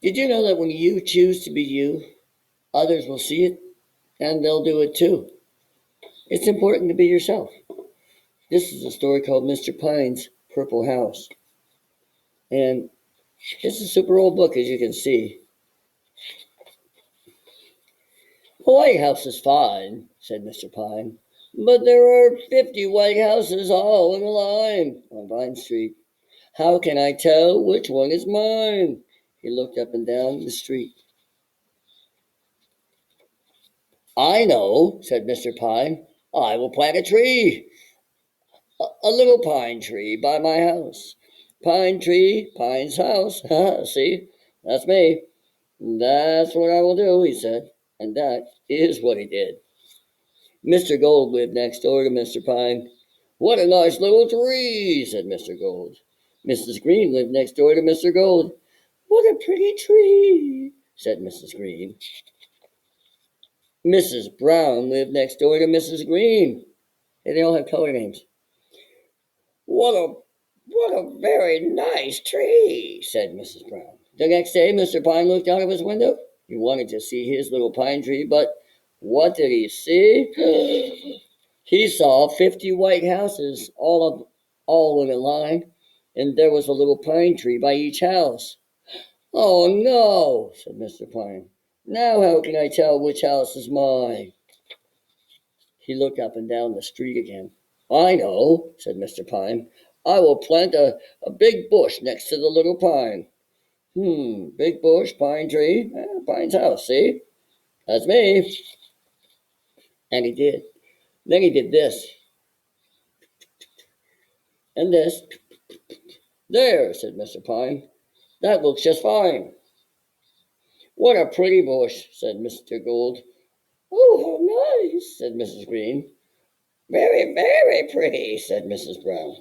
Did you know that when you choose to be you, others will see it and they'll do it too? It's important to be yourself. This is a story called Mr. Pine's Purple House. And it's a super old book, as you can see. The White House is fine, said Mr. Pine, but there are 50 white houses all in a line on Vine Street. How can I tell which one is mine? He looked up and down the street. I know, said Mr. Pine. I will plant a tree, a little pine tree by my house. Pine tree, Pine's house. See, that's me. That's what I will do, he said. And that is what he did. Mr. Gold lived next door to Mr. Pine. What a nice little tree, said Mr. Gold. Mrs. Green lived next door to Mr. Gold. What a pretty tree, said Mrs. Green. Mrs. Brown lived next door to Mrs. Green. They all have color names. What a what a very nice tree, said Mrs. Brown. The next day, Mr. Pine looked out of his window. He wanted to see his little pine tree, but what did he see? He saw 50 white houses, all in a line, and there was a little pine tree by each house. Oh no, said Mr. Pine. Now how can I tell which house is mine? He looked up and down the street again. I know, said Mr. Pine. I will plant a big bush next to the little pine. Big bush, pine tree, Pine's house, see? That's me. And he did. Then he did this and this. There, said Mr. Pine. That looks just fine. What a pretty bush, said Mr. Gold. Oh, how nice, said Mrs. Green. Very, very pretty, said Mrs. Brown.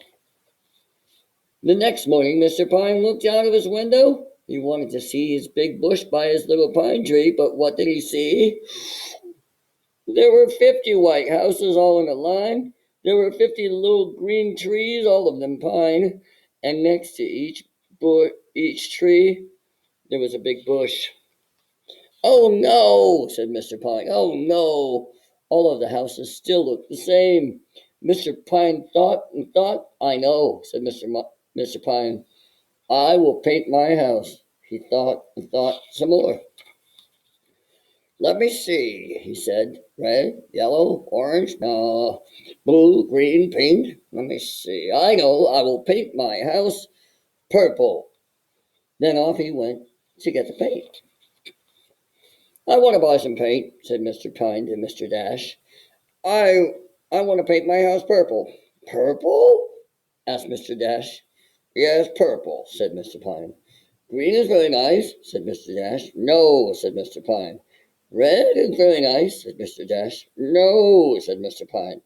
The next morning, Mr. Pine looked out of his window. He wanted to see his big bush by his little pine tree, but what did he see? There were 50 white houses all in a line. There were 50 little green trees, all of them pine, and next to each tree there was a big bush. Oh no, said Mr. Pine. Oh no. All of the houses still looked the same. Mr. Pine thought and thought. I know, said Mr. Pine. I will paint my house. He thought and thought some more. Let me see, he said. Red, yellow, orange, no, blue, green, pink. Let me see. I know, I will paint my house purple. Then off he went to get the paint. I want to buy some paint, said Mr. Pine to Mr. Dash. I I want to paint my house purple. Purple? Asked Mr. Dash. Yes, purple, said Mr. Pine. Green is very nice, said Mr. Dash. No, said Mr. Pine. Red is very nice, said Mr. Dash. No, said Mr. Pine.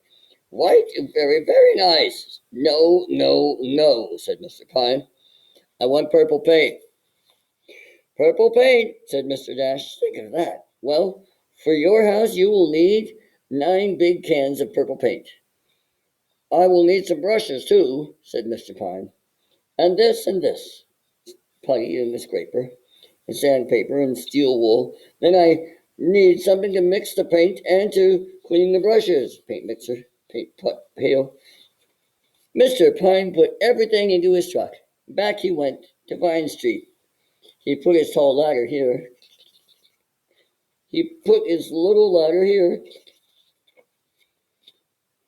White is very, very nice. No, no, no, said Mr. Pine. I want purple paint. Purple paint, said Mr. Dash. Think of that. Well, for your house you will need 9 big cans of purple paint. I will need some brushes too, said Mr. Pine. And this, putty and a scraper, and sandpaper and steel wool. Then I need something to mix the paint and to clean the brushes. Paint mixer, paint pot, pail. Mr. Pine put everything into his truck. Back he went to Vine Street. He put his tall ladder here. He put his little ladder here.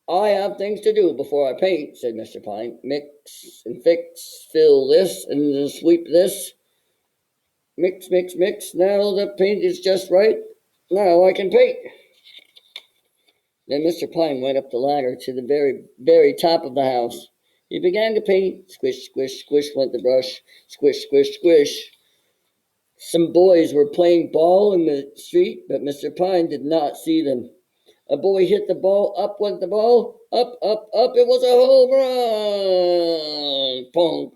I have things to do before I paint, said Mr. Pine. Mix and fix, fill this and sweep this. Mix, mix, mix. Now the paint is just right. Now I can paint. Then Mr. Pine went up the ladder to the very, very top of the house. He began to paint. Squish, squish, squish went the brush. Squish, squish, squish. Some boys were playing ball in the street, but Mr. Pine did not see them. A boy hit the ball. Up went the ball. Up, up, up. It was a home run. Boom.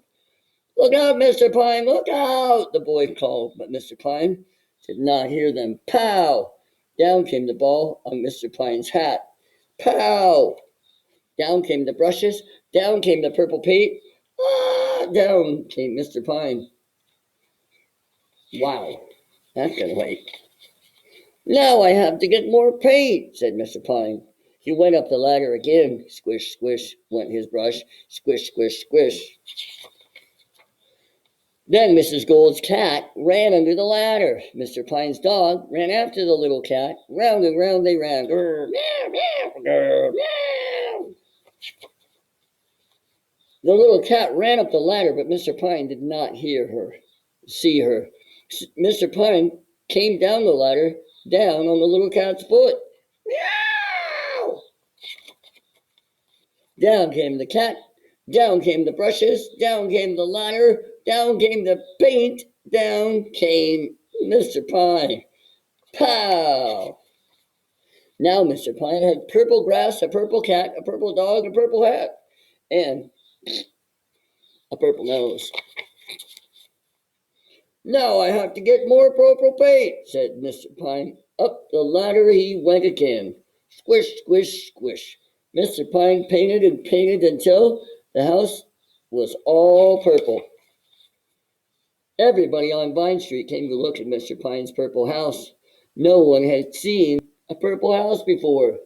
Look out, Mr. Pine. Look out, the boy called, but Mr. Pine did not hear them. Pow! Down came the ball on Mr. Pine's hat. Pow! Down came the brushes. Down came the purple paint. Ah! Down came Mr. Pine. Wow, that can wait. Now I have to get more paint, said Mr. Pine. He went up the ladder again. Squish, squish went his brush. Squish, squish, squish. Then Mrs. Gold's cat ran under the ladder. Mr. Pine's dog ran after the little cat. Round and round they ran. Grr, meow, meow, grr, meow. The little cat ran up the ladder, but Mr. Pine did not see her. Mr. Pine came down the ladder, down on the little cat's foot. Meow! Down came the cat, down came the brushes, down came the ladder, down came the paint, down came Mr. Pine. Pow! Now Mr. Pine had purple grass, a purple cat, a purple dog, a purple hat, and a purple nose. Now I have to get more purple paint, said Mr. Pine. Up the ladder he went again. Squish, squish, squish. Mr. Pine painted and painted until the house was all purple. Everybody on Vine Street came to look at Mr. Pine's purple house. No one had seen a purple house before.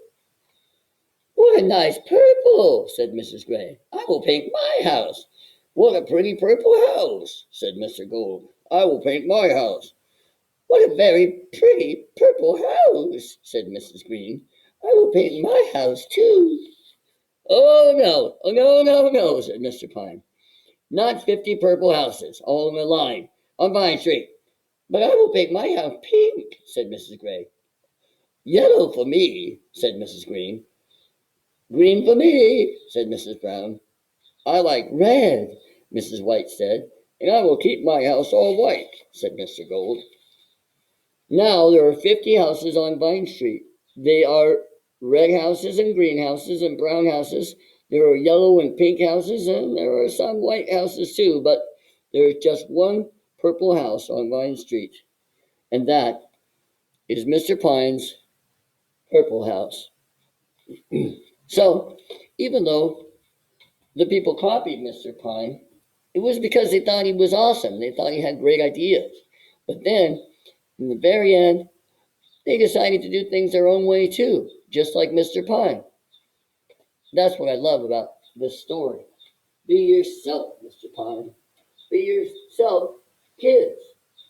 What a nice purple, said Mrs. Gray. I will paint my house. What a pretty purple house, said Mr. Gold. I will paint my house. What a very pretty purple house, said Mrs. Green. I will paint my house too. Oh no, no, said Mr. Pine. Not 50 purple houses, all in a line, on Vine Street. But I will paint my house pink, said Mrs. Gray. Yellow for me, said Mrs. Green. Green for me, said Mrs. Brown. I like red, Mrs. White said, and I will keep my house all white, said Mr. Gold. Now there are 50 houses on Vine Street. They are red houses and green houses and brown houses. There are yellow and pink houses, and there are some white houses too, but there is just one purple house on Vine Street, and that is Mr. Pine's purple house. So, even though the people copied Mr. Pine, it was because they thought he was awesome. They thought he had great ideas. But then, in the very end, they decided to do things their own way too, just like Mr. Pine. That's what I love about this story. Be yourself, Mr. Pine. Be yourself, kids.